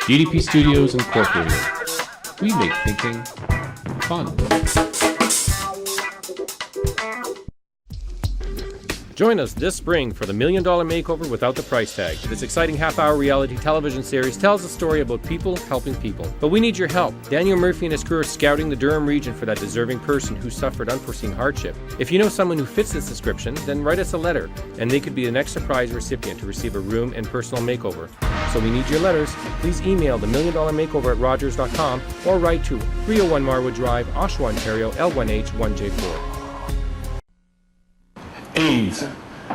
D.D.P Studios Incorporated. We make thinking fun. Join us this spring for the $1 Million Makeover Without the Price Tag. This exciting half-hour reality television series tells a story about people helping people. But we need your help. Daniel Murphy and his crew are scouting the Durham region for that deserving person who suffered unforeseen hardship. If you know someone who fits this description, then write us a letter, and they could be the next surprise recipient to receive a room and personal makeover. So we need your letters. Please email the $1 Million Makeover at rogers.com or write to 301 Marwood Drive, Oshawa, Ontario, L1H1J4. AIDS.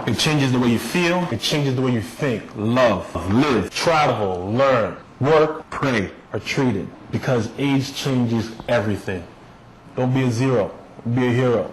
It changes the way you feel. It changes the way you think, love, live, travel, learn, work, pray, are treated. Because AIDS changes everything. Don't be a zero. Be a hero.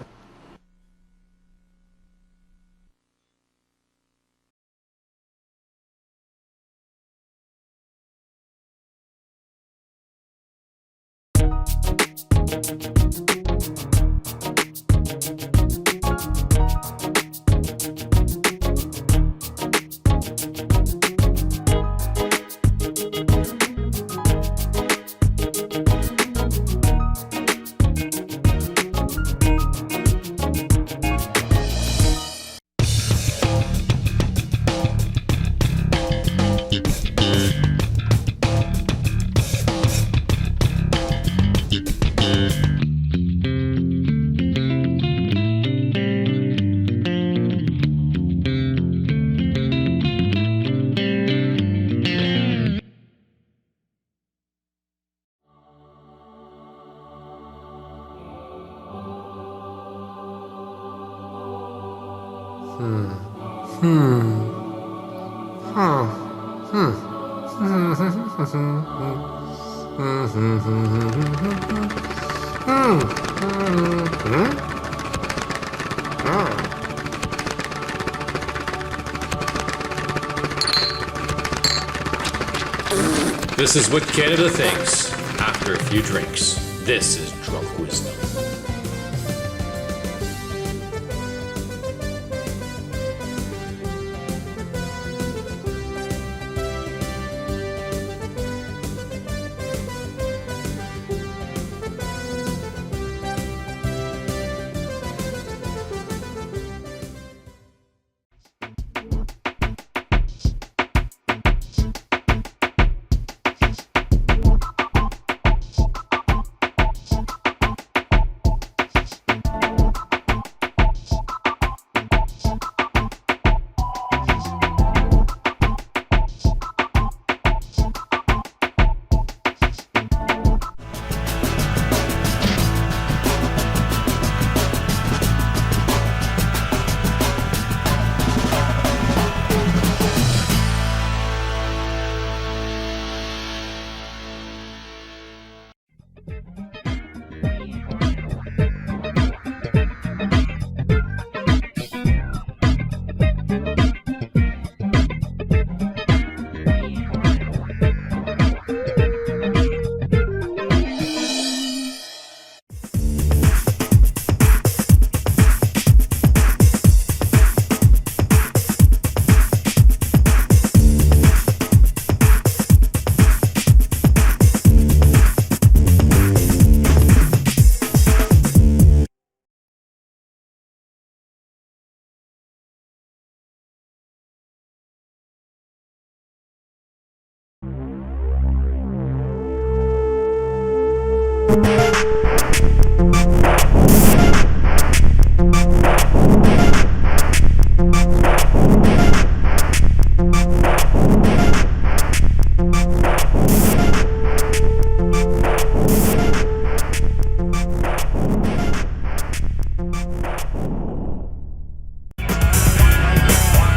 This is what Canada thinks after a few drinks. This is drunk wisdom.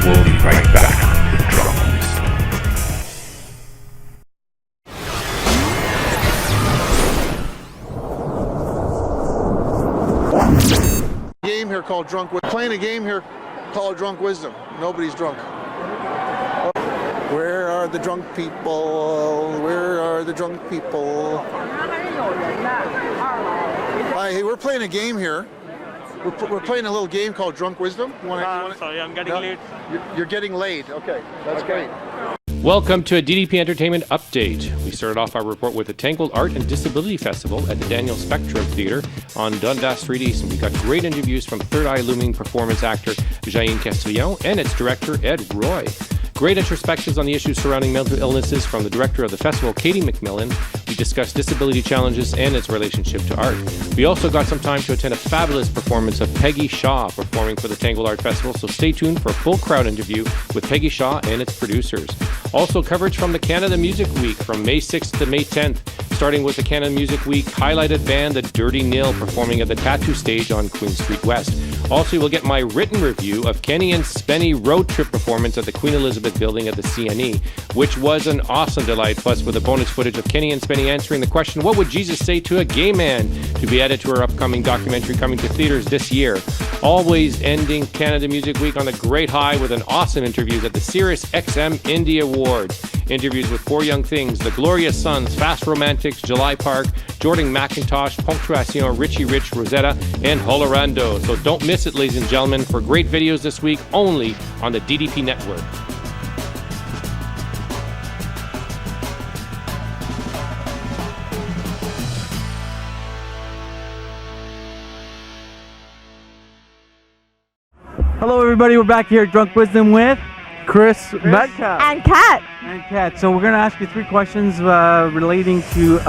We'll be right back with Drunk Game here called Drunk. We're playing a game here called Drunk Wisdom. Nobody's drunk. Where are the drunk people? Where are the drunk people? Hi, hey, we're playing a game here. We're playing a little game called Drunk Wisdom. I'm sorry, I'm getting late. You're getting late. Okay, that's great. Welcome to a DDP Entertainment update. We started off our report with the Tangled Art and Disability Festival at the Daniel Spectrum Theatre on Dundas Street East, and we got great interviews from Third Eye Looming performance actor Jaine Castillon and its director Ed Roy. Great introspections on the issues surrounding mental illnesses from the director of the festival, Katie McMillan. We discussed disability challenges and its relationship to art. We also got some time to attend a fabulous performance of Peggy Shaw performing for the Tangled Art Festival, so stay tuned for a full crowd interview with Peggy Shaw and its producers. Also coverage from the Canada Music Week from May 6th to May 10th, starting with the Canada Music Week highlighted band The Dirty Nil performing at the Tattoo Stage on Queen Street West. Also, we'll get my written review of Kenny and Spenny road trip performance at the Queen Elizabeth Building at the CNE, which was an awesome delight, plus with a bonus footage of Kenny and Spenny answering the question, what would Jesus say to a gay man, to be added to our upcoming documentary coming to theaters this year. Always ending Canada Music Week on a great high with an awesome interviews at the Sirius XM Indie Awards. Interviews with Four Young Things, The Glorious Sons, Fast Romantics, July Park, Jordan McIntosh, Punctuation, Richie Rich, Rosetta, and Holorando. So don't miss it, ladies and gentlemen, for great videos this week only on the DDP Network. Hello everybody, we're back here at Drunk Wisdom with Chris Metcalf and Kat. So we're going to ask you 3 questions relating to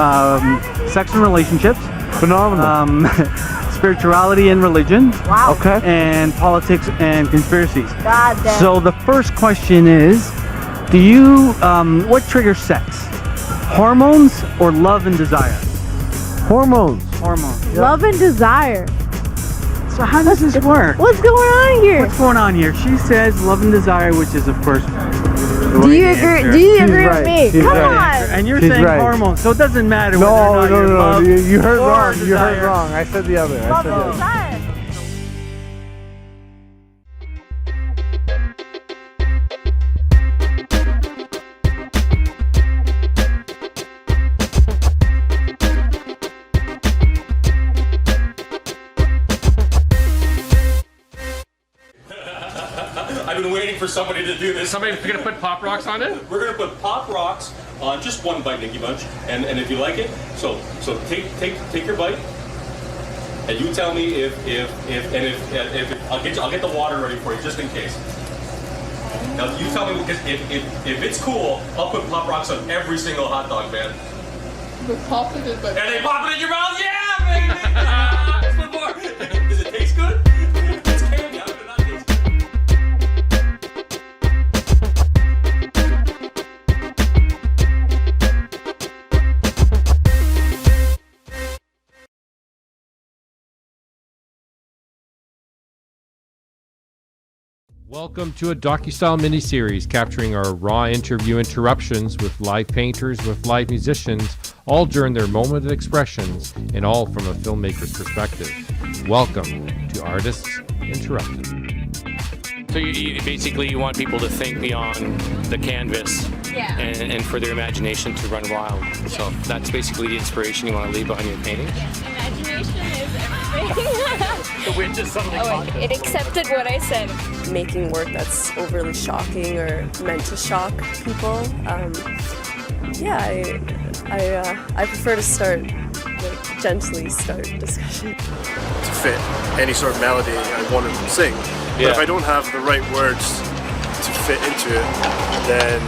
sex and relationships. Phenomenal. Spirituality and religion. Wow. Okay. And politics and conspiracies. God damn. So the first question is, do you, what triggers sex? Hormones or love and desire? Hormones. Hormones. Love and desire. So how does this work? What's going on here? What's going on here? She says love and desire, which is of course. Do you agree? Do you agree with me? She's Come right. on. And you're She's saying right. hormones, so it doesn't matter whether or not you're No. love You heard or wrong. You desire. heard wrong. I said the other. Love and desire. I've been waiting for somebody to do this. Somebody's going to put Pop Rocks on it? We're gonna put Pop Rocks on just one bite, Nicky Bunch, and if you like it, so take your bite, and you tell me if I'll get the water ready for you just in case. Now you tell me, because if it's cool, I'll put Pop Rocks on every single hot dog, man. But pop it in my And they pop it in your mouth, yeah, baby. Let's put more. Does it taste good? It's candy. How does it not taste good? Welcome to a docu-style miniseries capturing our raw interview interruptions with live painters, with live musicians, all during their moment of expressions, and all from a filmmaker's perspective. Welcome to Artists Interrupted. So you want people to think beyond the canvas, Yeah. and for their imagination to run wild. So that's basically the inspiration you want to leave behind your painting. Imagination is everything. The wind just suddenly It accepted what I said. Making work that's overly shocking or meant to shock people. I prefer to gently start discussion. To fit any sort of melody I want to sing. But if I don't have the right words to fit into it, then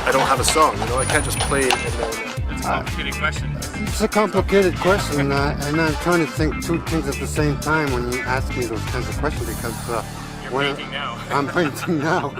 I don't have a song. You know, I can't just play it and then. It's a complicated question. It's a complicated question, and I'm trying to think 2 things at the same time when you ask me those kinds of questions, because You're painting now. I'm painting now.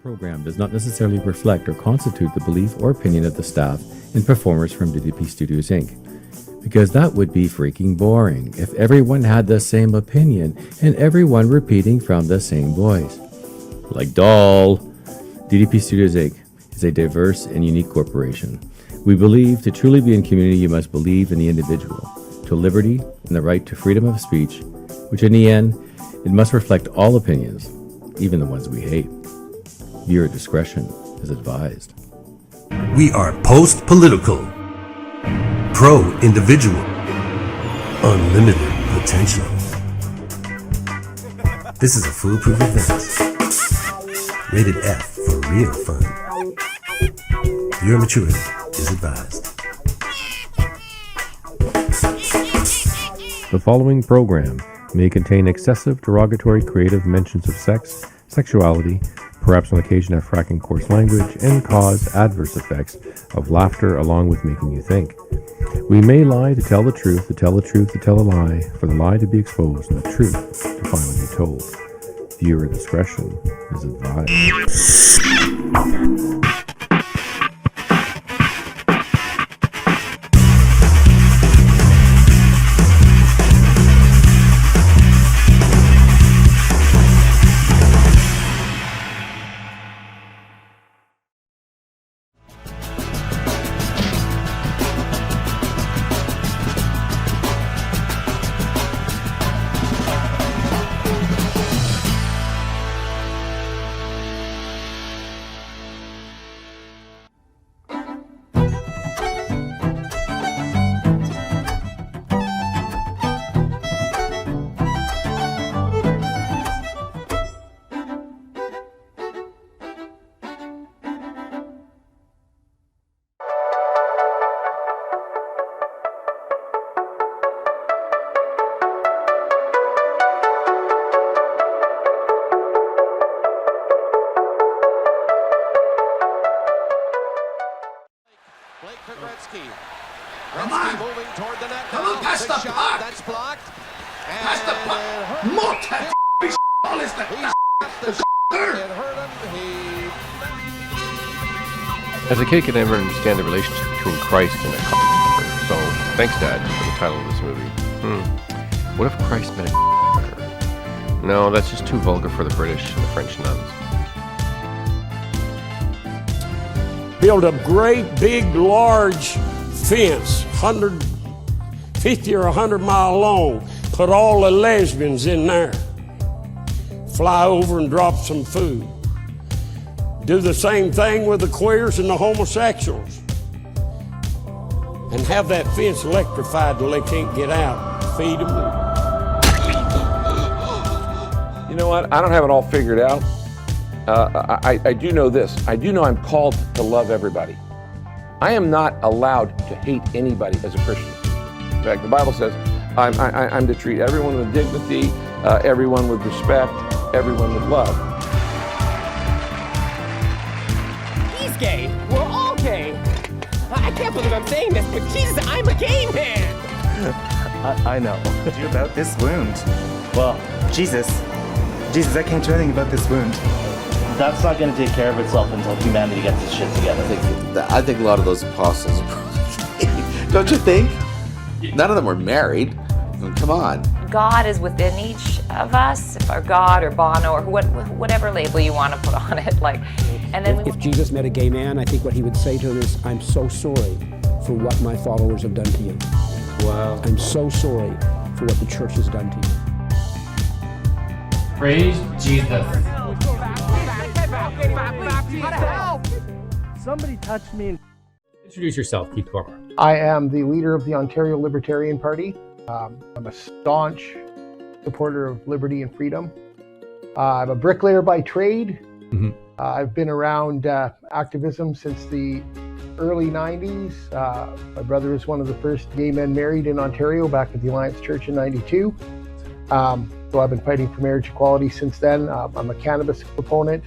program does not necessarily reflect or constitute the belief or opinion of the staff and performers from D.D.P Studios Inc. Because that would be freaking boring if everyone had the same opinion and everyone repeating from the same voice. Like doll. D.D.P Studios Inc. is a diverse and unique corporation. We believe to truly be in community, you must believe in the individual, to liberty and the right to freedom of speech, which in the end, it must reflect all opinions, even the ones we hate. Viewer discretion is advised. We are post-political, pro-individual, unlimited potential. This is a foolproof event. Rated F for real fun. Viewer maturity is advised. The following program may contain excessive, derogatory, creative mentions of sex, sexuality, perhaps on occasion have fracking coarse language, and cause adverse effects of laughter along with making you think. We may lie to tell the truth, to tell the truth, to tell a lie, for the lie to be exposed and the truth to finally be told. Viewer discretion is advised. Come on! Moving toward the net. Come on, pass the puck! That's blocked. Pass the puck! Mort! As a kid, I could never understand the relationship between Christ and a so thanks, Dad, for the title of this movie. What if Christ met a No, that's just too vulgar for the British and the French nuns. Build a great, big, large fence, 150 or 100 mile long. Put all the lesbians in there. Fly over and drop some food. Do the same thing with the queers and the homosexuals. And have that fence electrified till they can't get out. Feed them. You know what? I don't have it all figured out. I do know this. I do know I'm called to love everybody. I am not allowed to hate anybody as a Christian. In fact, the Bible says I'm to treat everyone with dignity, everyone with respect, everyone with love. He's gay. We're all gay. I can't believe I'm saying this, but Jesus, I'm a gay man. I know. Do about this wound? Well, Jesus, I can't do anything about this wound. That's not going to take care of itself until humanity gets its shit together. I think a lot of those apostles, don't you think? None of them were married. I mean, come on. God is within each of us, or God, or Bono, or whatever label you want to put on it. And then if Jesus met a gay man, I think what he would say to him is, "I'm so sorry for what my followers have done to you. Wow. I'm so sorry for what the church has done to you." Praise Jesus. Somebody touched me. Introduce yourself, Keith Cormack. I am the leader of the Ontario Libertarian Party. I'm a staunch supporter of liberty and freedom. I'm a bricklayer by trade. I've been around activism since the early 90s. My brother was one of the first gay men married in Ontario back at the Alliance Church in 92. So I've been fighting for marriage equality since then. I'm a cannabis proponent.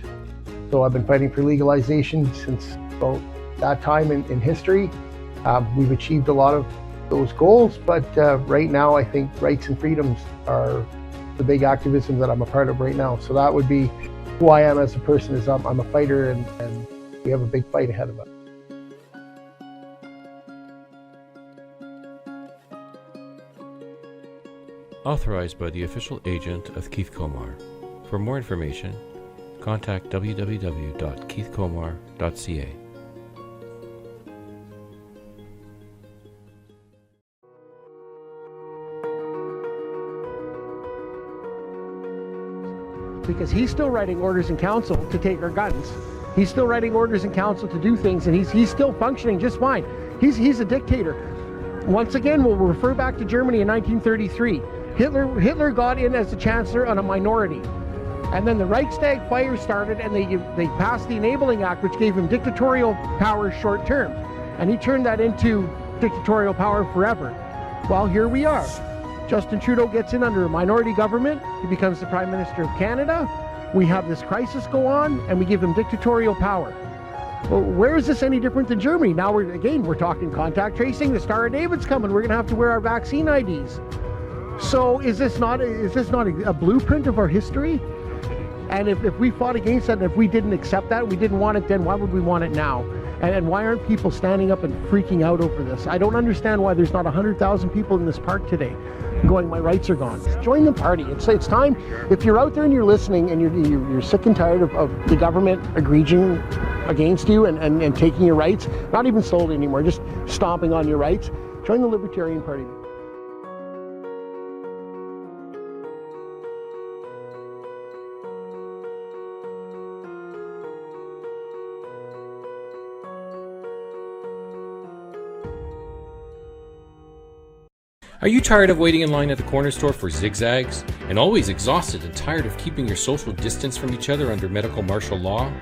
So I've been fighting for legalization since about that time in history. We've achieved a lot of those goals, but right now I think rights and freedoms are the big activism that I'm a part of right now. So that would be who I am as a person is I'm a fighter, and we have a big fight ahead of us. Authorized by the official agent of Keith Komar. For more information, contact www.keithkomar.ca. Because he's still writing orders in council to take our guns. He's still writing orders in council to do things, and he's still functioning just fine. He's a dictator. Once again, we'll refer back to Germany in 1933. Hitler got in as the chancellor on a minority. And then the Reichstag fire started, and they passed the Enabling Act, which gave him dictatorial power short term. And he turned that into dictatorial power forever. Well, here we are. Justin Trudeau gets in under a minority government. He becomes the Prime Minister of Canada. We have this crisis go on, and we give him dictatorial power. Well, where is this any different than Germany? Now we're talking contact tracing. The Star of David's coming. We're going to have to wear our vaccine IDs. So is this not a blueprint of our history? And if we fought against that, and if we didn't accept that, we didn't want it then, why would we want it now? And why aren't people standing up and freaking out over this? I don't understand why there's not 100,000 people in this park today going, my rights are gone. Join the party. It's time. If you're out there and you're listening and you're sick and tired of the government agreeing against you and taking your rights, not even slowly anymore, just stomping on your rights, join the Libertarian Party. Are you tired of waiting in line at the corner store for zigzags? And always exhausted and tired of keeping your social distance from each other under medical martial law?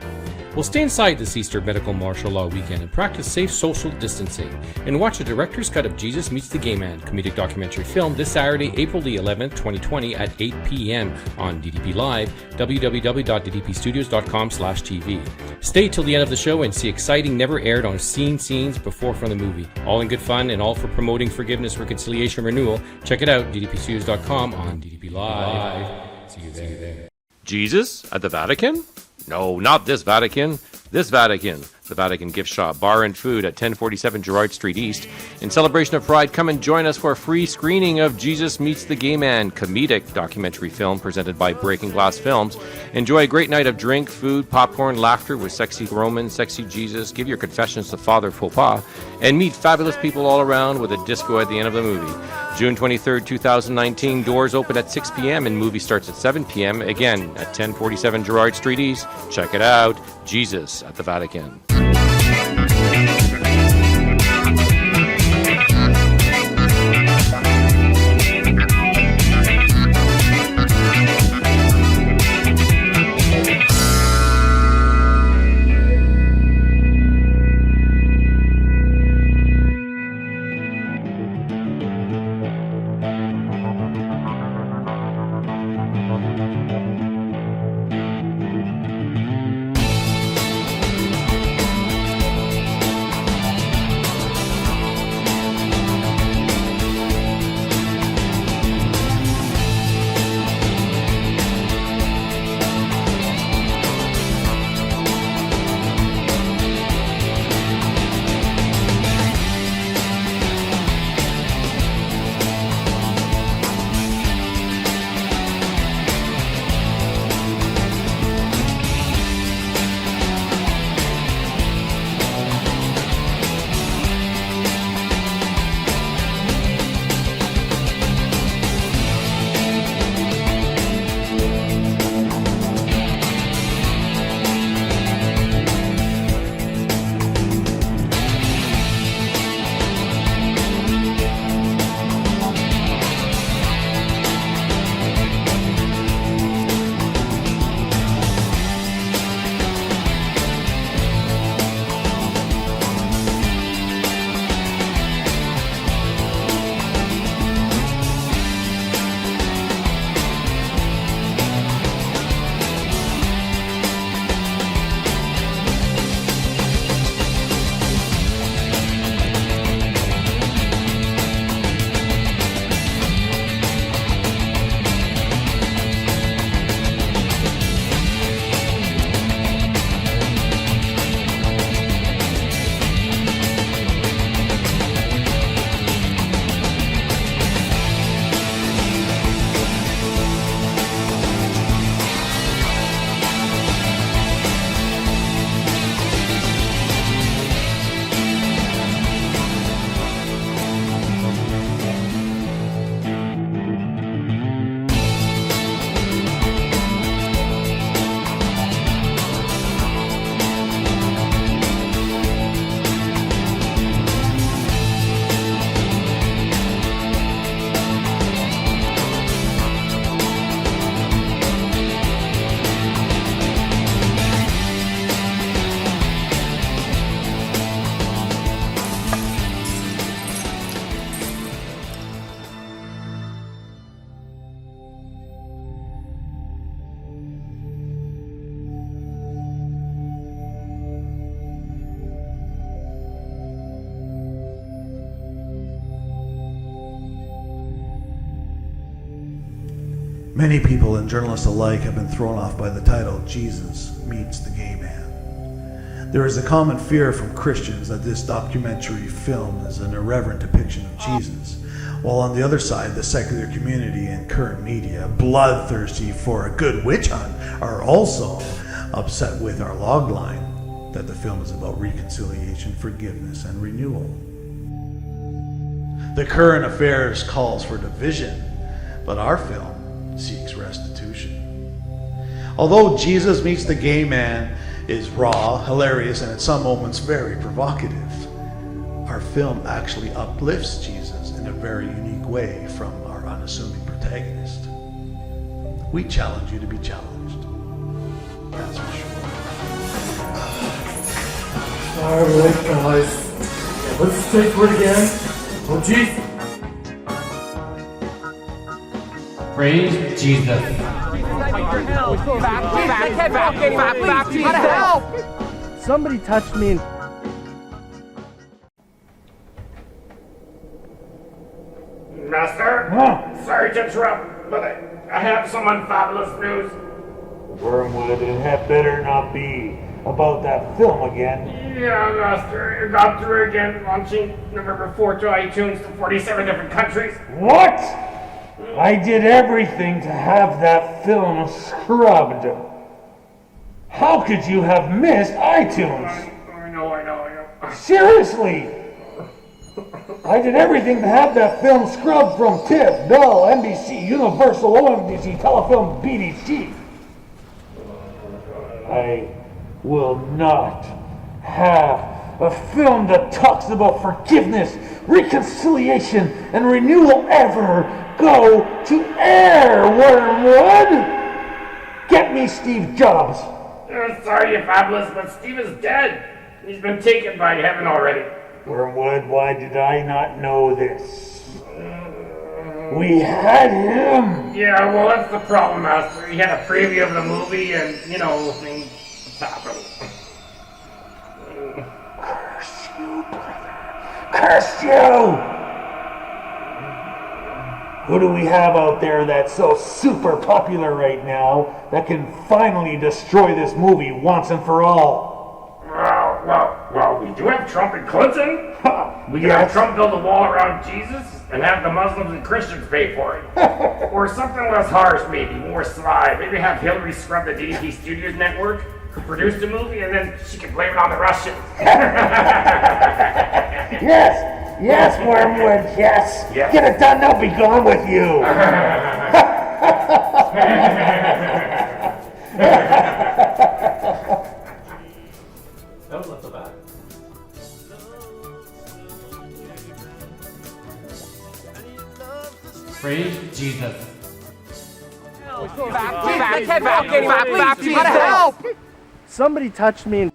Well, stay inside this Easter medical martial law weekend and practice safe social distancing. And watch a director's cut of Jesus Meets the Gay Man comedic documentary film this Saturday, April the 11th, 2020 at 8 p.m. on D.D.P Live, www.ddpstudios.com/TV. Stay till the end of the show and see exciting, never aired on scene scenes before from the movie. All in good fun and all for promoting forgiveness, reconciliation, renewal. Check it out, ddpstudios.com on D.D.P Live. See you there. Jesus at the Vatican? No, not this Vatican. This Vatican. The Vatican Gift Shop, Bar and Food at 1047 Gerrard Street East. In celebration of Pride, come and join us for a free screening of Jesus Meets the Gay Man comedic documentary film presented by Breaking Glass Films. Enjoy a great night of drink, food, popcorn, laughter with sexy Roman, sexy Jesus. Give your confessions to Father Faux Pas. And meet fabulous people all around with a disco at the end of the movie. June 23rd, 2019. Doors open at 6 p.m. and movie starts at 7 p.m. Again, at 1047 Gerrard Street East. Check it out. Jesus at the Vatican. Many people and journalists alike have been thrown off by the title Jesus Meets the Gay Man. There is a common fear from Christians that this documentary film is an irreverent depiction of Jesus, while on the other side, the secular community and current media, bloodthirsty for a good witch hunt, are also upset with our logline that the film is about reconciliation, forgiveness, and renewal. The current affairs calls for division, but our film seeks restitution. Although Jesus Meets the Gay Man is raw, hilarious, and at some moments very provocative, our film actually uplifts Jesus in a very unique way from our unassuming protagonist. We challenge you to be challenged. That's for sure. Alright guys, let's take it again. Oh Jesus. Praise Jesus. Help! Somebody touched me. Master? Sorry to interrupt, but I have some unfabulous news. Wormwood, it had better not be about that film again. Yeah, Master, it got through again, launching November 4th to iTunes to 47 different countries. What? I did everything to have that film scrubbed. How could you have missed iTunes? I know. Seriously! I did everything to have that film scrubbed from TIFF, Bell, NBC, Universal, OMDC, Telefilm, BDC. I will not have a film that talks about forgiveness, reconciliation, and renewal ever go to air, Wormwood! Get me Steve Jobs! Sorry, you fabulous, but Steve is dead. He's been taken by heaven already. Wormwood, why did I not know this? We had him! Yeah, well, that's the problem, Master. He had a preview of the movie, and, things happened. Curse you, brother. Curse you! Who do we have out there that's so super popular right now that can finally destroy this movie once and for all? Well, we do have Trump and Clinton. We can have Trump build a wall around Jesus and have the Muslims and Christians pay for it. Or something less harsh, maybe, more sly. Maybe have Hillary scrub the D.D.P Studios network who produced the movie, and then she can blame it on the Russians. Yes, Wormwood, yes. Get it done, they'll be gone with you. That was not so bad. Praise Jesus. Help! Somebody touched me.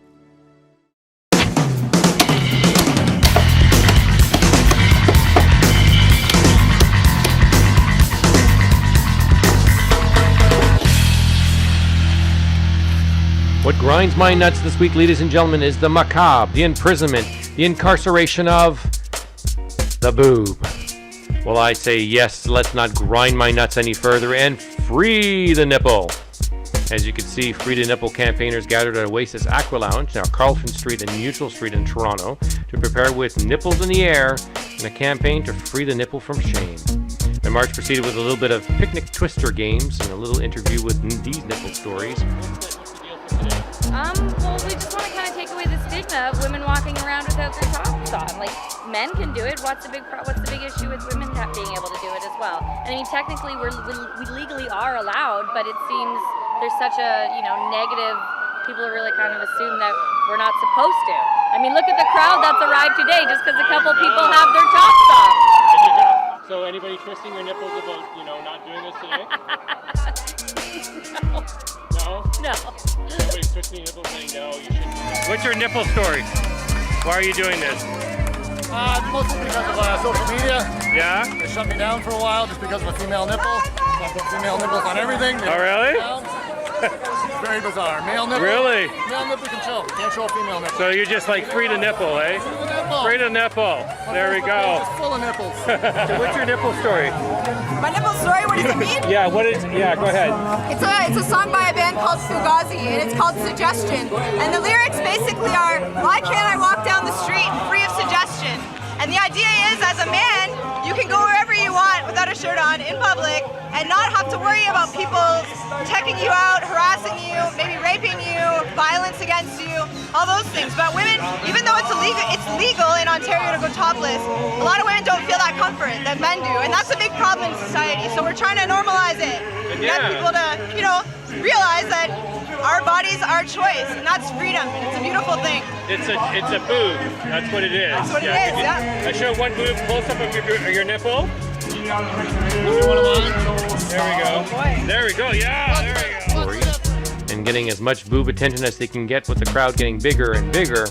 What grinds my nuts this week, ladies and gentlemen, is the macabre, the imprisonment, the incarceration of the boob. Well, I say yes, let's not grind my nuts any further and free the nipple. As you can see, Free the Nipple campaigners gathered at Oasis Aqua Lounge, now Carlton Street and Mutual Street in Toronto, to prepare with nipples in the air in a campaign to free the nipple from shame. The march proceeded with a little bit of picnic twister games and a little interview with these nipple stories. Well, we just want to kind of take away the stigma of women walking around without their tops on. Like, men can do it. What's the big issue with women being able to do it as well? And I mean, technically, we legally are allowed, but it seems there's such a negative. People really kind of assume that we're not supposed to. I mean, look at the crowd that's arrived today just because a couple people have their tops off. So anybody twisting your nipples about not doing this today? No. Nobody's twisting your nipples saying no, you shouldn't. What's your nipple story? Why are you doing this? Mostly because of social media. Yeah? They shut me down for a while just because of a female nipple. So I put female nipples on everything. Oh, really? Very bizarre. Male nipple. Really? Male nipple can show. Can't show a female nipple. So you're just like free to nipple, eh? Free to nipple. Free to nipple. There we go. It's full of nipples. So what's your nipple story? My nipple story, what does it mean? Yeah, what is, yeah, go ahead. It's a song by a band called Fugazi, and it's called Suggestion. And the lyrics basically are, why can't I walk down the street free of suggestion? And the idea is, as a man, you can go wherever you want without a shirt on in public and not have to worry about people checking you out, harassing you, maybe raping you, violence against you, all those things. But women, even though it's legal in Ontario to go topless, a lot of women don't feel that comfort that men do, and that's a big problem in society. So we're trying to normalize it, get people to, you know, realize that our bodies are choice, and that's freedom, and it's a beautiful thing. It's a boob. That's what it is. That's what it is, yeah. I show one boob close up of your nipple. There we go. There we go. Yeah, there we go. And getting as much boob attention as they can get, with the crowd getting bigger and bigger,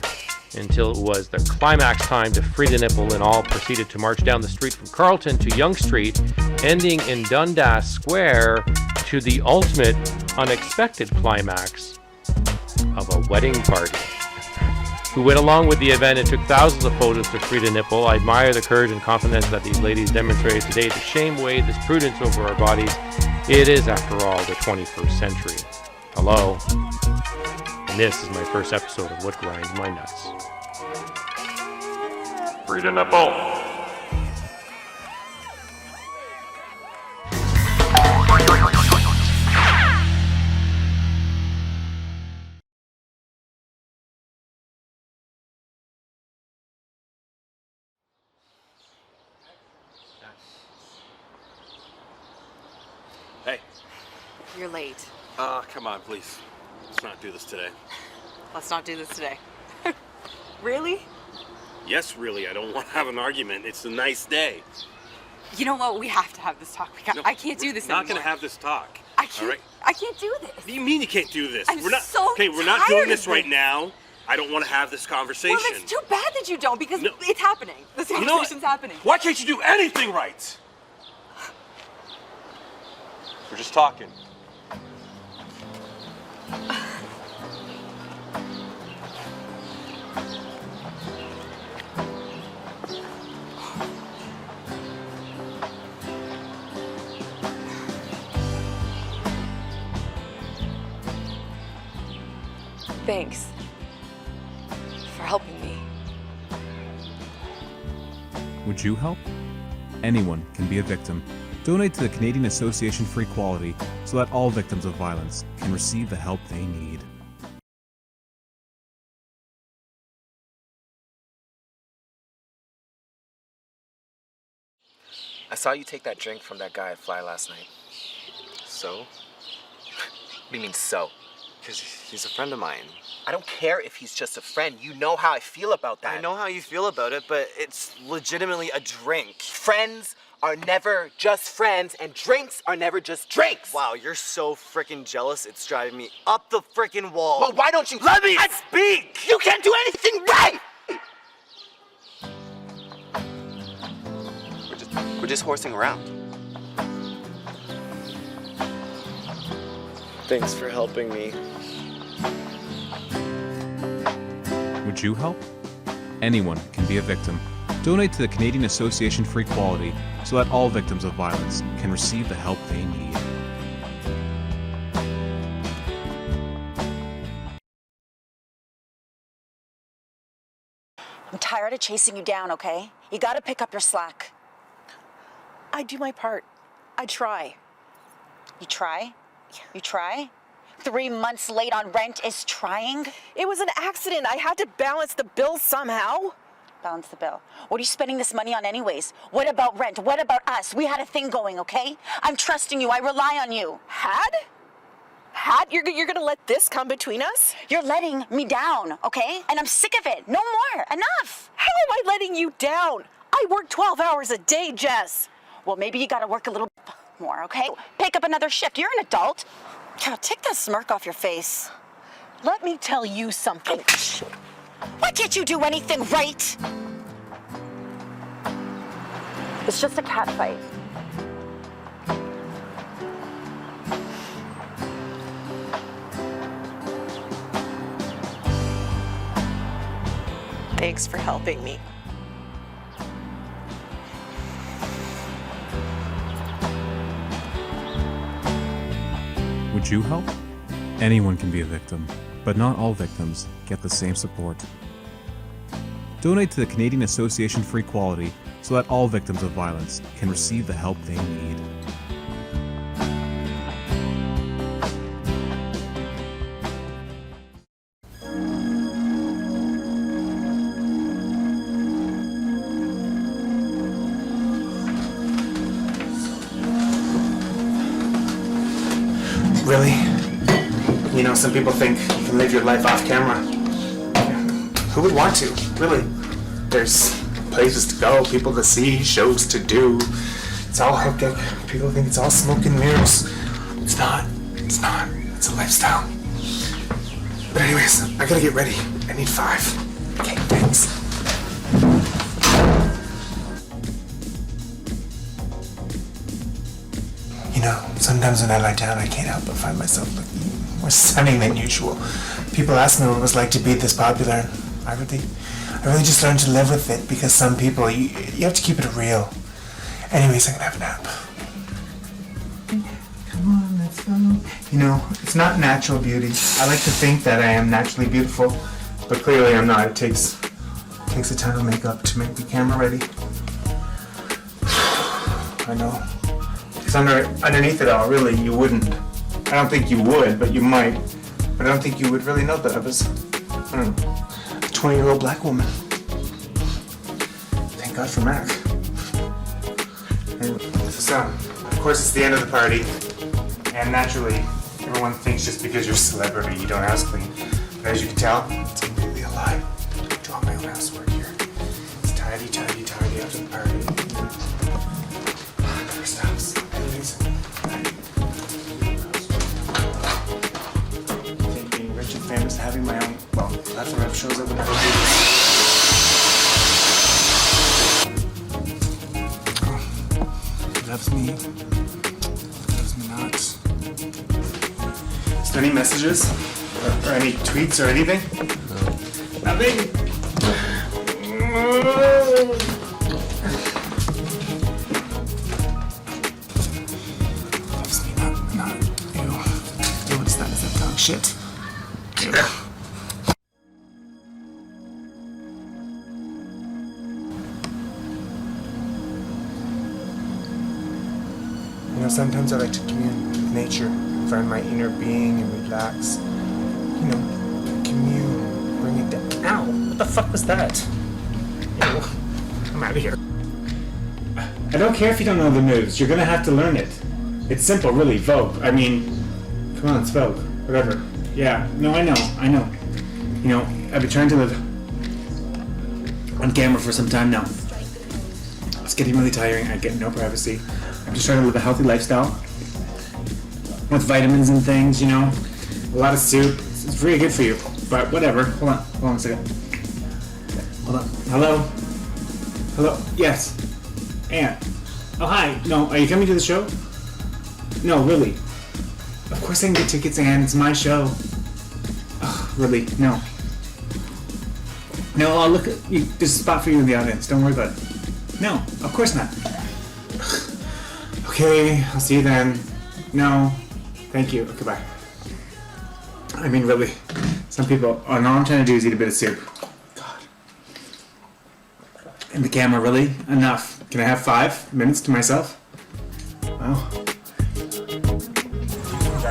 until it was the climax time to free the nipple, and all proceeded to march down the street from Carlton to Yonge Street, ending in Dundas Square, to the ultimate unexpected climax of a wedding party. Who went along with the event and took thousands of photos to free the nipple. I admire the courage and confidence that these ladies demonstrated today to shame away this prudence over our bodies. It is, after all, the 21st century. Hello. And this is my first episode of What Grinds My Nuts. Free the nipple. Hey. You're late. Come on, please. Let's not do this today. Let's not do this today. Really? Yes, really. I don't want to have an argument. It's a nice day. You know what? We have to have this talk. I can't do this anymore. We're not going to have this talk. I can't. All right? I can't do this. What do you mean you can't do this? I'm we're not, so okay, we're not tired doing of this right this. now. I don't want to have this conversation. Well, it's too bad that you don't, because it's happening. The situation's happening. Why can't you do anything right? We're just talking. Thanks for helping me. Would you help? Anyone can be a victim. Donate to the Canadian Association for Equality so that all victims of violence can receive the help they need. I saw you take that drink from that guy at Fly last night. So? What do you mean, so? Because he's a friend of mine. I don't care if he's just a friend. You know how I feel about that. I know how you feel about it, but it's legitimately a drink. Friends are never just friends, and drinks are never just drinks. Wow, you're so freaking jealous, it's driving me up the freaking wall. Well, why don't you let me speak? You can't do anything right! We're just horsing around. Thanks for helping me. Would you help? Anyone can be a victim. Donate to the Canadian Association for Equality so that all victims of violence can receive the help they need. I'm tired of chasing you down, okay? You gotta pick up your slack. I do my part. I try. You try? You try? 3 months late on rent is trying? It was an accident. I had to balance the bill somehow. Balance the bill. What are you spending this money on anyways? What about rent? What about us? We had a thing going, okay? I'm trusting you. I rely on you. Had? You're gonna let this come between us? You're letting me down, okay? And I'm sick of it. No more. Enough. How am I letting you down? I work 12 hours a day, Jess. Well, maybe you gotta work a little more, okay? Pick up another shift. You're an adult. Take that smirk off your face. Let me tell you something. Why can't you do anything right? It's just a cat fight. Thanks for helping me. Would you help? Anyone can be a victim, but not all victims get the same support. Donate to the Canadian Association for Equality so that all victims of violence can receive the help they need. Really? You know, some people think you can live your life off camera. Who would want to? Really? There's places to go, people to see, shows to do. It's all hectic. People think it's all smoke and mirrors. It's not. It's not. It's a lifestyle. But anyways, I gotta get ready. I need 5. Okay, thanks. You know, sometimes when I lie down, I can't help but find myself looking more stunning than usual. People ask me what it was like to be this popular, and I really just learned to live with it, because some people, you have to keep it real. Anyways, I can have a nap. Come on, let's go. You know, it's not natural beauty. I like to think that I am naturally beautiful, but clearly I'm not. It takes a ton of makeup to make the camera ready. I know. Because underneath it all, really, you wouldn't. I don't think you would, but you might. But I don't think you would really know that I was, I don't know, a 20-year-old black woman. Thank God for Mac. And so, of course, it's the end of the party. And naturally, everyone thinks just because you're a celebrity, you don't house clean. But as you can tell, it's completely a lie. I do all my own housework here. It's tidy, tidy, tidy after the party. Never stops. Anyways, I think being rich and famous, having my own, well, platform of shows I would never do. He loves me. He loves me not. Is there any messages? Or any tweets or anything? No. Nothing? Loves me not. Ew. What's that? Is that dog shit? You know, sometimes I like to commune with nature, find my inner being and relax. You know, commune, bring it down. Ow! What the fuck was that? Ew. I'm out of here. I don't care if you don't know the moves. You're gonna have to learn it. It's simple, really. Vogue. I mean, come on, it's Vogue. Whatever. Yeah. No, I know. You know, I've been trying to live on camera for some time now. It's getting really tiring. I get no privacy. I'm just trying to live a healthy lifestyle with vitamins and things, you know. A lot of soup. It's really good for you. But whatever. Hold on a second. Hold on. Hello? Yes. Aunt. Oh, hi. No, are you coming to the show? No, really. Of course I can get tickets, Ann. It's my show. Ugh, really? No. No, I'll look at you. There's a spot for you in the audience. Don't worry about it. No, of course not. Okay, I'll see you then. No, thank you. Okay, bye. I mean, really, some people, all I'm trying to do is eat a bit of soup. God. And the camera, really? Enough. Can I have 5 minutes to myself? Well. I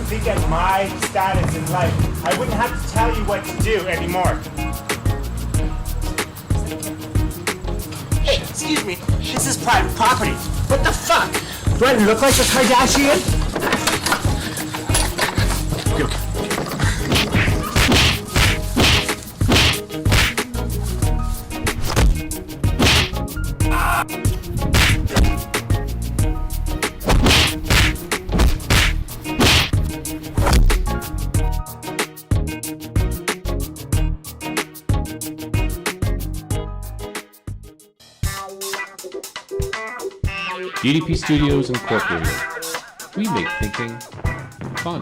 think at my status in life, I wouldn't have to tell you what to do anymore. Hey, excuse me, this is private property. What the fuck? Do I look like a Kardashian? D.D.P Studios Incorporated. We make thinking fun.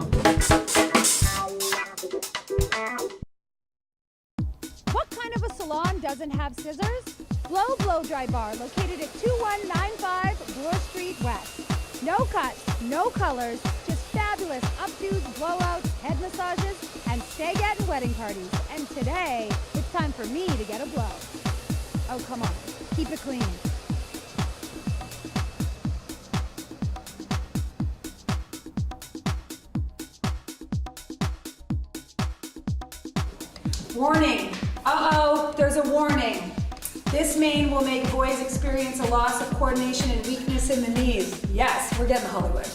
salon doesn't have scissors? Blow Dry Bar, located at 2195 Bloor Street West. No cuts, no colors, just fabulous updos, blowouts, head massages, and stay-get and wedding parties. And today, it's time for me to get a blow. Oh, come on. Keep it clean. Warning. Uh-oh, there's a warning. This mane will make boys experience a loss of coordination and weakness in the knees. Yes, we're getting Hollywood.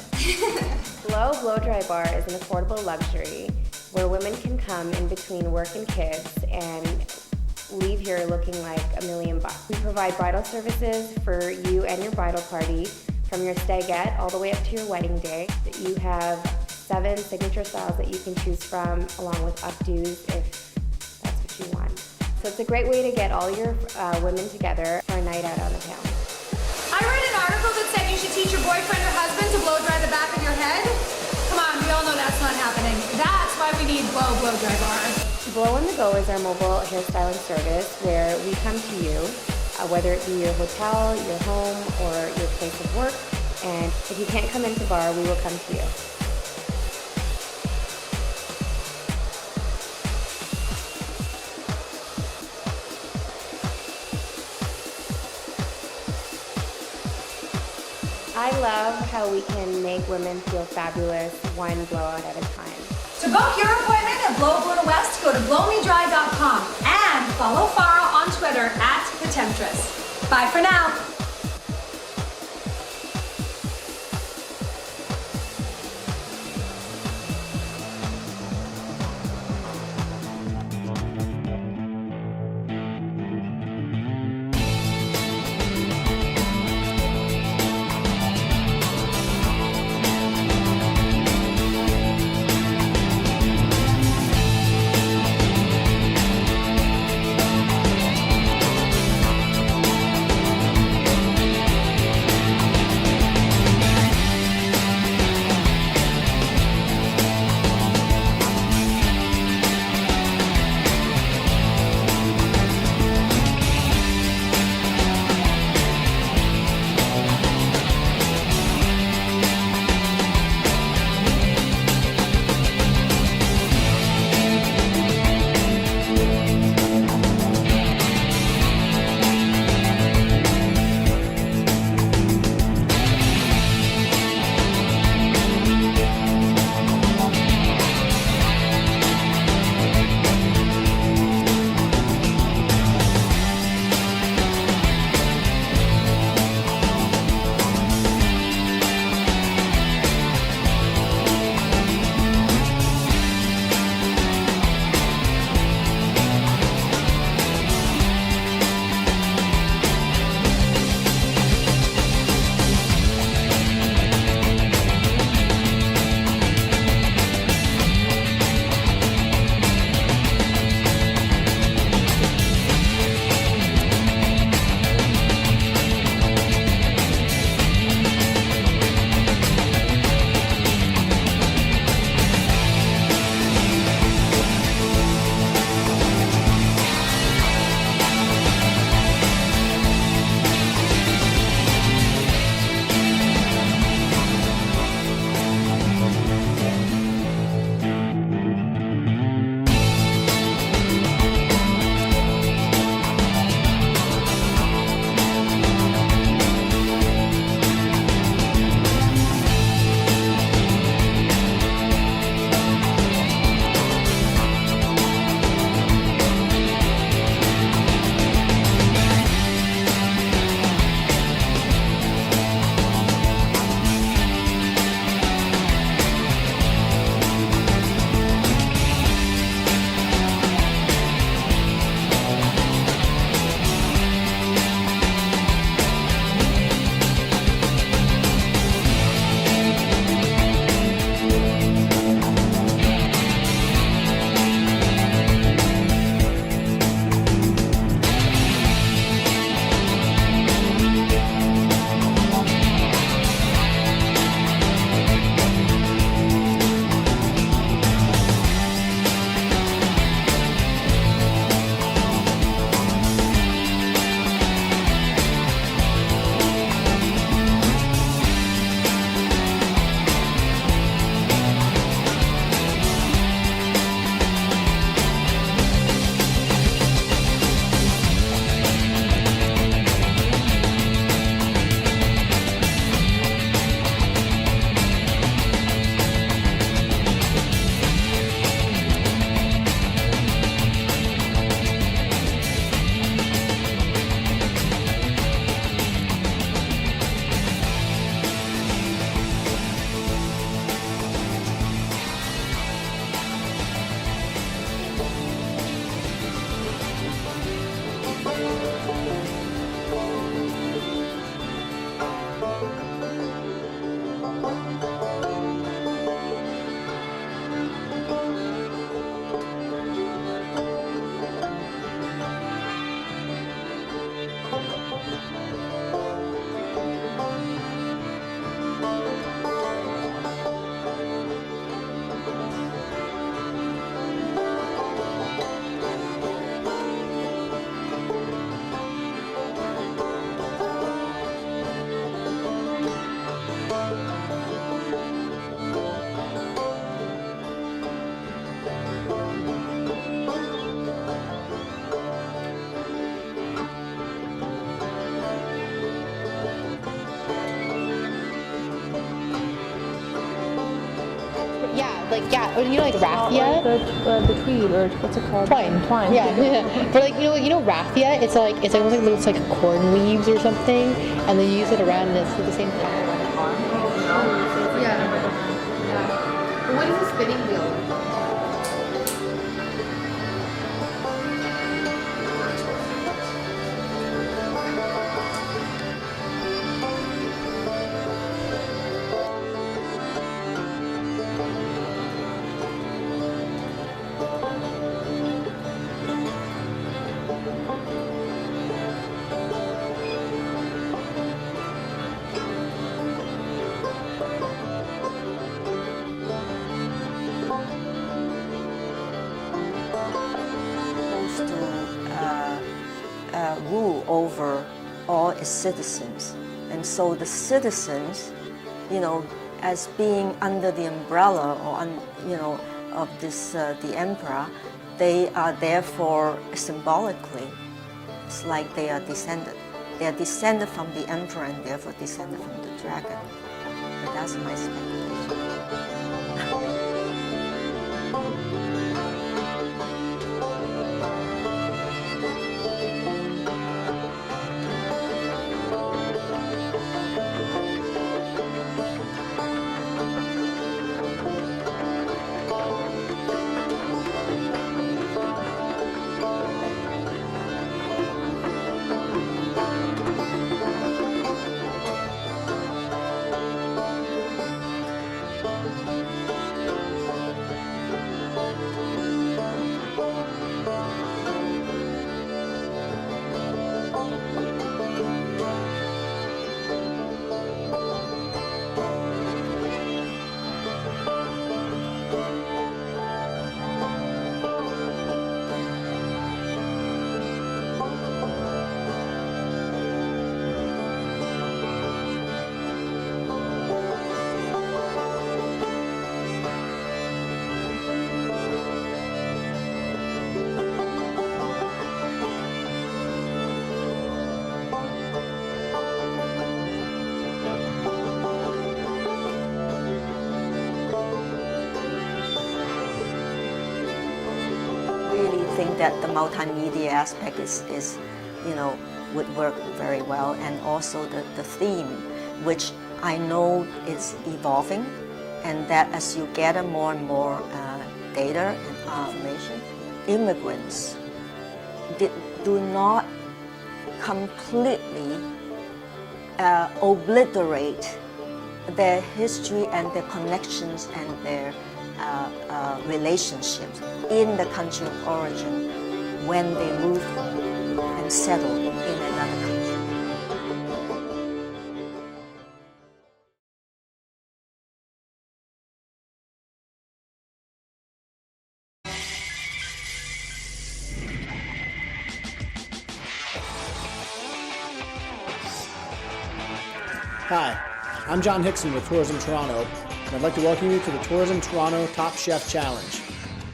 Blow Dry Bar is an affordable luxury where women can come in between work and kids and leave here looking like $1 million. We provide bridal services for you and your bridal party, from your stagette all the way up to your wedding day. You have 7 signature styles that you can choose from, along with updos if that's what you want. So it's a great way to get all your women together for a night out on the town. I read an article that said you should teach your boyfriend or husband to blow dry the back of your head. Come on, we all know that's not happening. That's why we need Blow Dry Bar. Blow on the Go is our mobile hairstyling service where we come to you, whether it be your hotel, your home, or your place of work. And if you can't come into bar, we will come to you. I love how we can make women feel fabulous one blowout at a time. To book your appointment at Blow West, go to blowmedry.com and follow Farah on Twitter @The Temptress. Bye for now. like raffia. The tweed, or what's it called? Twine. Yeah. But raffia. It's almost like looks like corn leaves or something, and they use it around, and it's the same color. Yeah. But what is a spinning wheel? Rule over all its citizens, and so the citizens, as being under the umbrella or of this the emperor, they are therefore symbolically, it's like they are descended. They are descended from the emperor and therefore descended from the dragon. But that's my speculation. Think that the multimedia aspect is would work very well, and also the theme, which I know is evolving, and that as you gather more and more data and information, immigrants do not completely obliterate their history and their connections and their relationships in the country of origin when they move and settle in another country. Hi, I'm John Hickson with Tourism Toronto, and I'd like to welcome you to the Tourism Toronto Top Chef Challenge.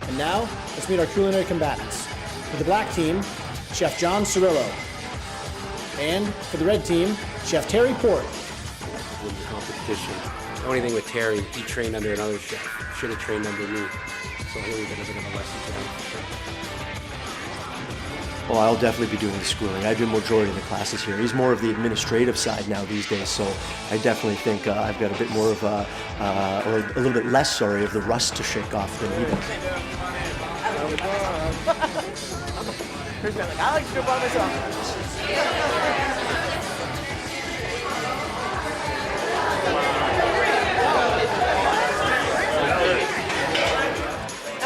And now, let's meet our culinary combatants. For the black team, Chef John Cirillo. And for the red team, Chef Terry Port. In the competition. The only thing with Terry, he trained under another chef. Should have trained under me. So he'll be a bit of a lesson to him for sure. Well, I'll definitely be doing the schooling. I do majority of the classes here. He's more of the administrative side now these days, so I definitely think I've got a bit more of or a little bit less, of the rust to shake off than he does. I like to do it by myself.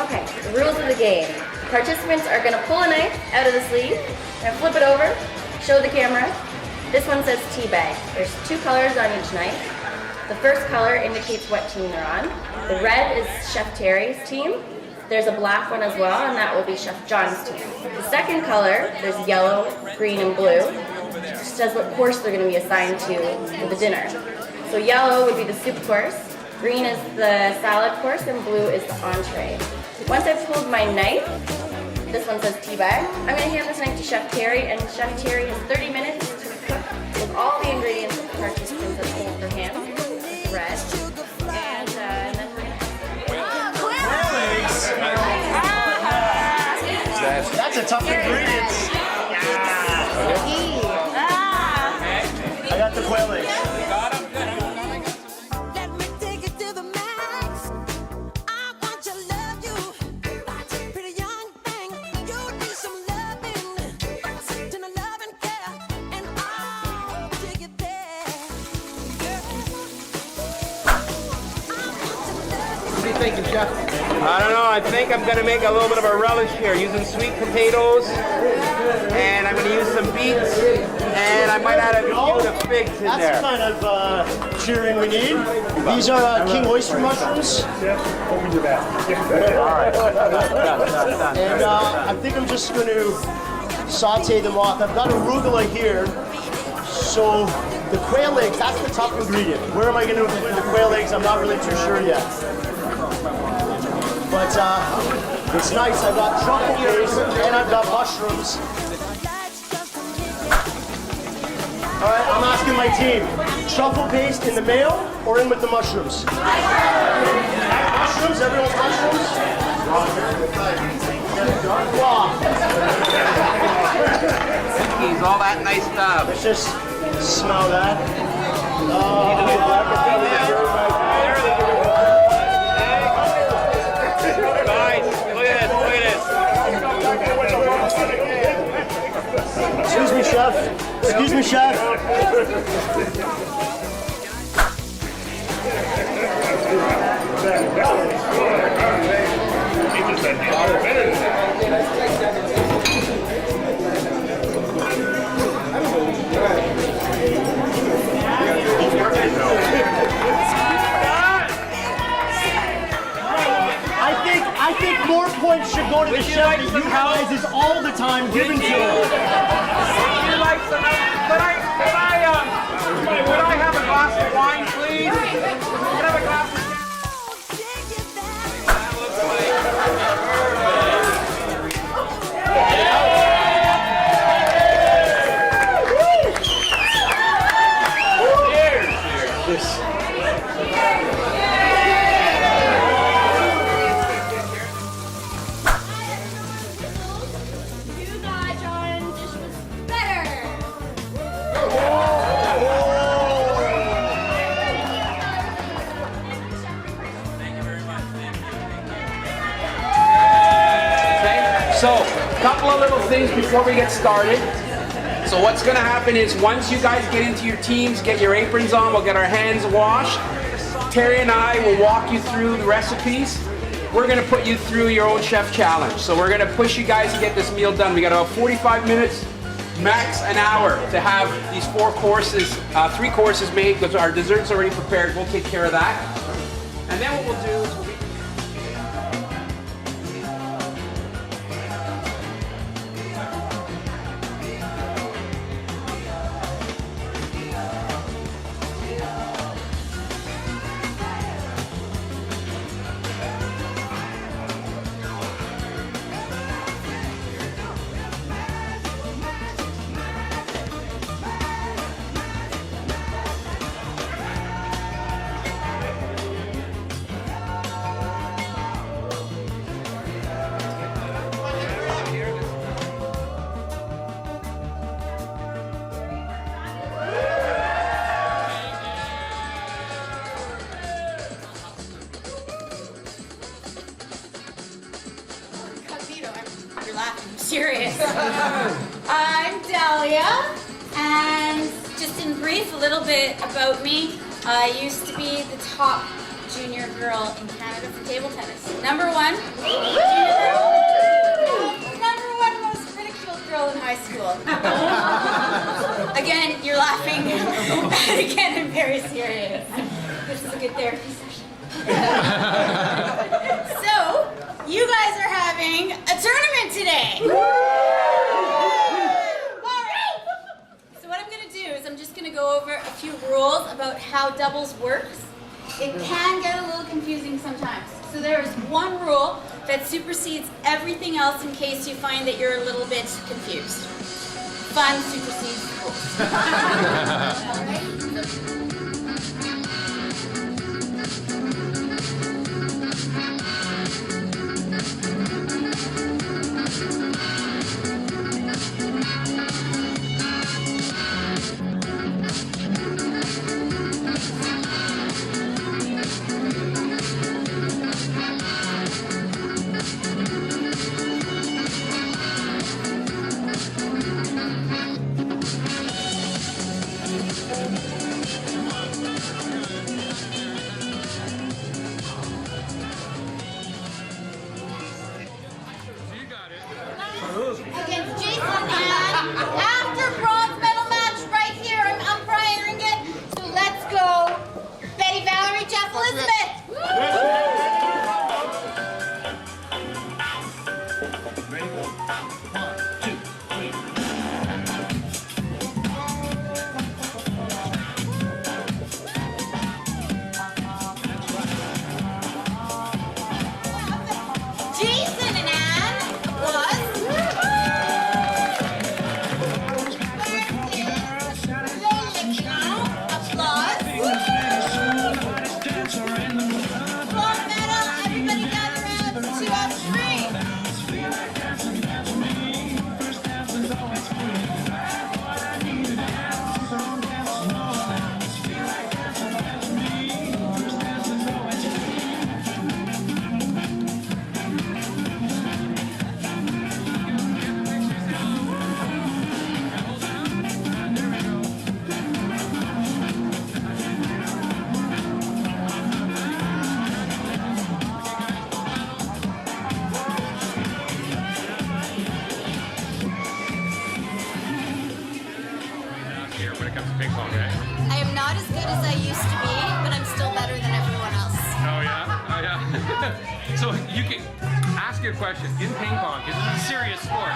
Okay, the rules of the game. Participants are going to pull a knife out of the sleeve and flip it over, show the camera. This one says teabag. There's two colors on each knife. The first color indicates what team they're on. The red is Chef Terry's team. There's a black one as well, and that will be Chef John's team. The second color, there's yellow, green, and blue, which says what course they're going to be assigned to for the dinner. So yellow would be the soup course, green is the salad course, and blue is the entree. Once I've pulled my knife, this one says teabag, I'm going to hand this knife to Chef Terry, and Chef Terry has 30 minutes to cook with all the ingredients that the participants have pulled for him, red, and then we're going to the tough ingredients. I got the quail eggs. Thinking, Chef? I don't know. I think I'm going to make a little bit of a relish here using sweet potatoes, and I'm going to use some beets, and I might add a few of the figs in there. That's the kind of cheering we need. These are king oyster mushrooms. Open your bag. All right. And I think I'm just going to saute them off. I've got arugula here, so the quail eggs, that's the tough ingredient. Where am I going to include the quail eggs? I'm not really too sure yet. But it's nice. I've got truffle paste and I've got mushrooms. All right, I'm asking my team, truffle paste in the mayo or in with the mushrooms? Mushrooms? Everyone's mushrooms? Cookies, all that nice stuff. Let's just smell that. Excuse me, chef. Excuse me, chef. I think more points should go to the chef that utilizes all the time given to him. Would I have a glass of wine, please? Could I have a glass of So, a couple of little things before we get started. So what's going to happen is once you guys get into your teams, get your aprons on, we'll get our hands washed. Terry and I will walk you through the recipes. We're going to put you through your own chef challenge. So we're going to push you guys to get this meal done. We got about 45 minutes, max an hour to have these 3 courses made because our dessert's already prepared. We'll take care of that. And then what we'll do is serious. I'm Dahlia, and just in brief, a little bit about me. I used to be the top junior girl in Canada for table tennis. #1 junior girl. #1 most ridiculed girl in high school. Again, you're laughing. And again, I'm very serious. This is a good therapy session. So, you guys are having a tournament today. Alright. So what I'm going to do is I'm just going to go over a few rules about how doubles works. It can get a little confusing sometimes. So there is one rule that supersedes everything else in case you find that you're a little bit confused. Fun supersedes rules. Alright. Jason and Anne, applause. Applause. Gold medal, everybody gather around. 2 out of Here, when it comes to ping pong, right? I am not as good as I used to be, but I'm still better than everyone else. Oh yeah, oh yeah. So you can ask your question in ping pong because it's a serious sport.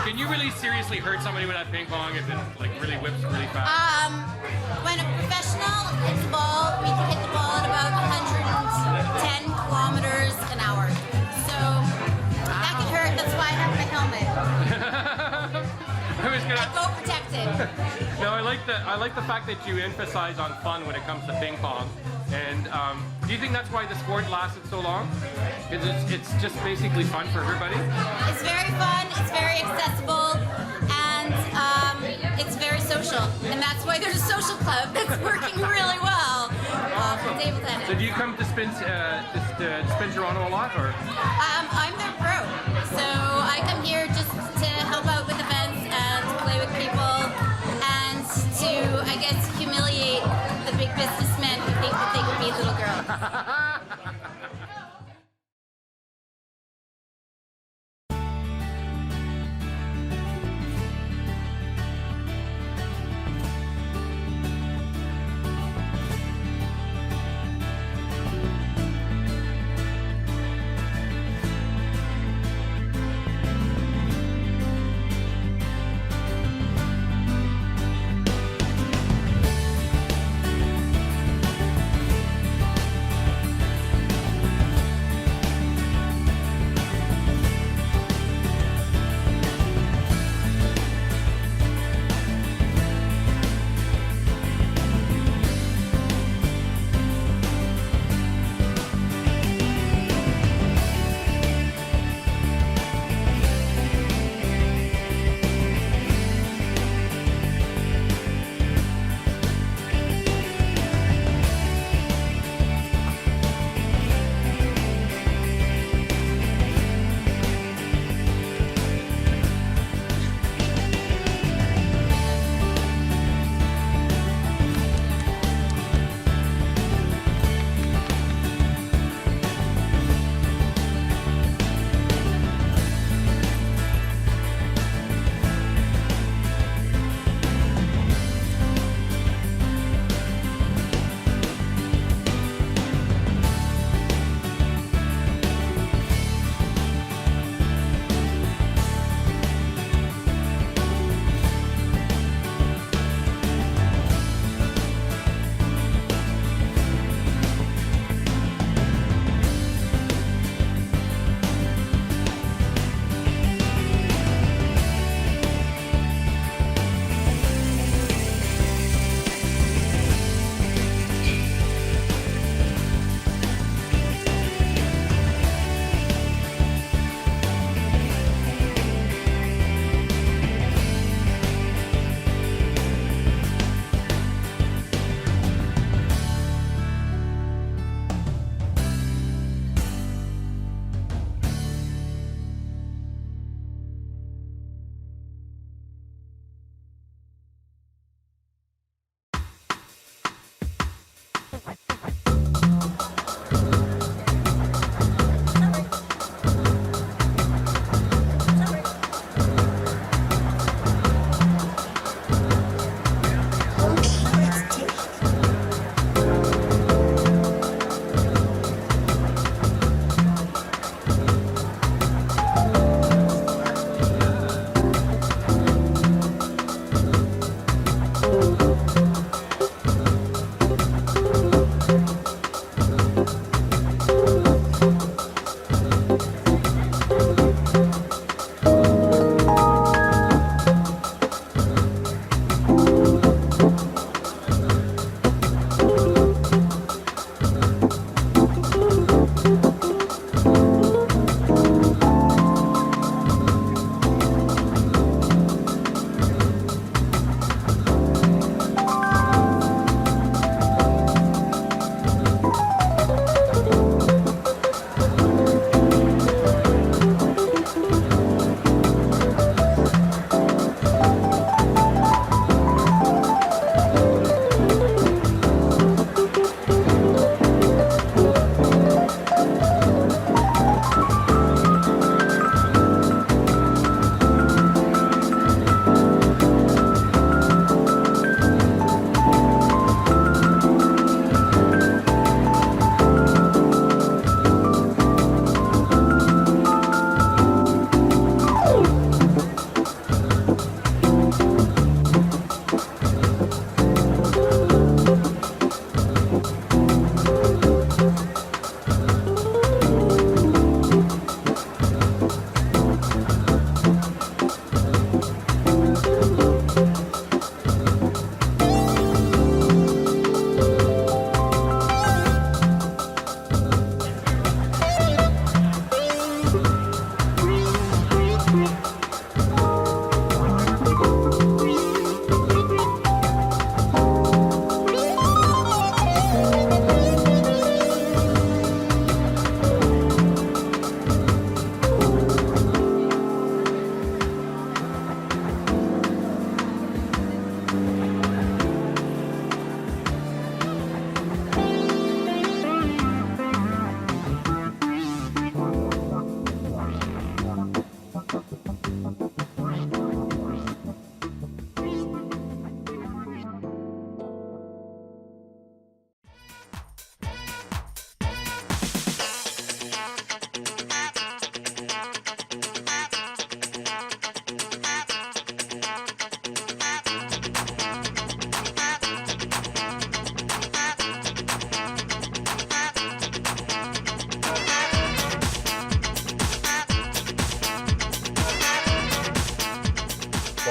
Can you really seriously hurt somebody with that ping pong if it like really whips really fast? When a professional hits the ball, we can hit the ball at about 110 kilometers an hour. So that could hurt. That's why I have my helmet. I go protected. No, I like the fact that you emphasize on fun when it comes to ping pong. And do you think that's why the sport lasted so long? Because it's just basically fun for everybody? It's very fun, it's very accessible, and it's very social. And that's why there's a social club that's working really well for table tennis. So do you come to Spin Toronto a lot, or? I'm their pro, so I come here just to help out with events and to play with people and to, I guess, humiliate the big businessmen who think that they can be little girls.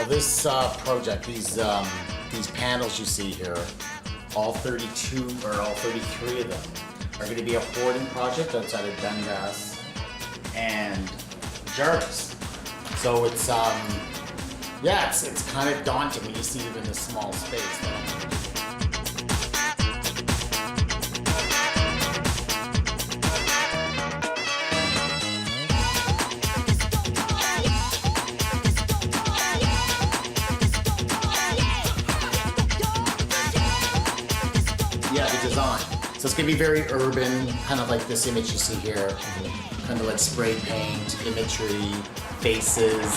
this project, these panels you see here, all 32 or all 33 of them are going to be a hoarding project outside of Dundas and Jarvis. So it's yeah, it's kind of daunting when you see them in this small space. Yeah, the design. So it's gonna be very urban, kind of like this image you see here. Kind of like spray paint, imagery, faces,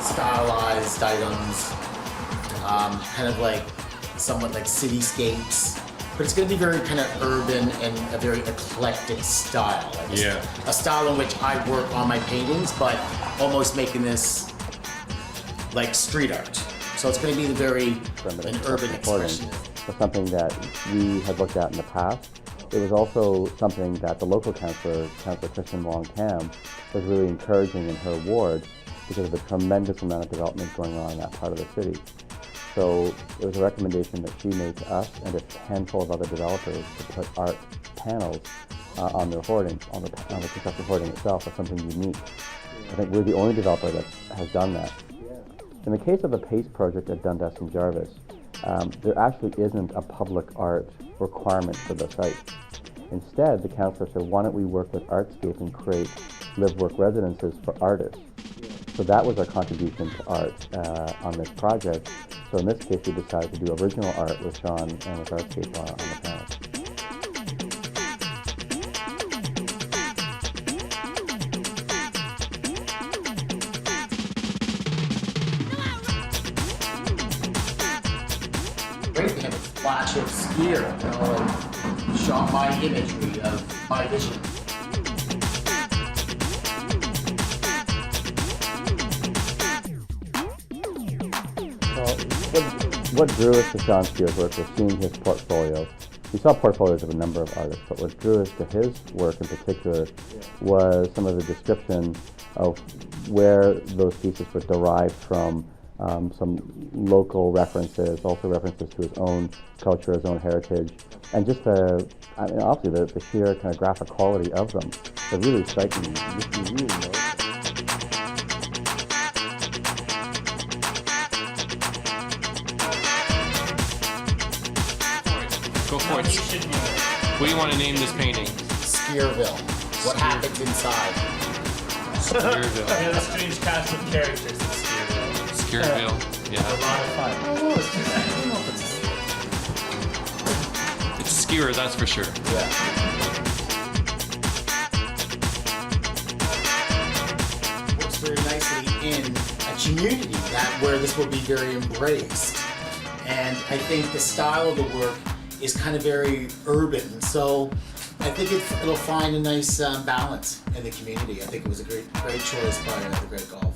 stylized items, kind of like somewhat like cityscapes. But it's gonna be very kind of urban and a very eclectic style. Like a style in which I work on my paintings, but almost making this like street art. So it's gonna be very an urban expression. Was something that we had looked at in the past. It was also something that the local councillor, Councillor Kristen Wong-Tam, was really encouraging in her ward because of the tremendous amount of development going on in that part of the city. So it was a recommendation that she made to us and a handful of other developers to put art panels on their hoarding, on the construction hoarding itself, as something unique. I think we're the only developer that has done that. In the case of the PACE project at Dundas and Jarvis, there actually isn't a public art requirement for the site. Instead, the councillor said, why don't we work with Artscape and create live-work residences for artists? So that was our contribution to art on this project. So in this case, we decided to do original art with Sean and with Artscape on the panel. Great to have a flash of skier, you know, and shot my imagery of my vision. What drew us to Sean Steele's work was seeing his portfolio. We saw portfolios of a number of artists, but what drew us to his work in particular was some of the description of where those pieces were derived from, some local references, also references to his own culture, his own heritage, and just obviously the sheer kind of graphic quality of them. They're really striking. You really know. Go for it. What do you want to name this painting? Skierville. What happens inside? Skierville. Yeah, the strange cast of characters in Skierville. Skierville, yeah. A lot of fun. I don't know, it's just, I don't know if it's... It's Skier, that's for sure. Yeah. Works very nicely in a community where this will be very embraced. And I think the style of the work is kind of very urban, so I think it'll find a nice balance in the community. I think it was a great choice by the Great Golf.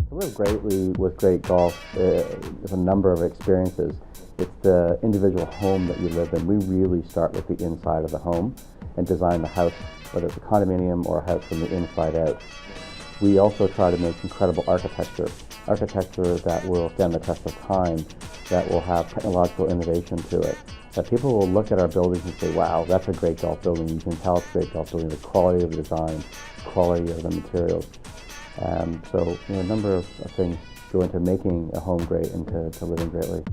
To live greatly with Great Golf is a number of experiences. It's the individual home that you live in. We really start with the inside of the home and design the house, whether it's a condominium or a house from the inside out. We also try to make incredible architecture that will stand the test of time, that will have technological innovation to it, that people will look at our buildings and say, wow, that's a Great Golf building. You can tell it's a Great Golf building, the quality of the design, quality of the materials. So a number of things go into making a home great and to living greatly.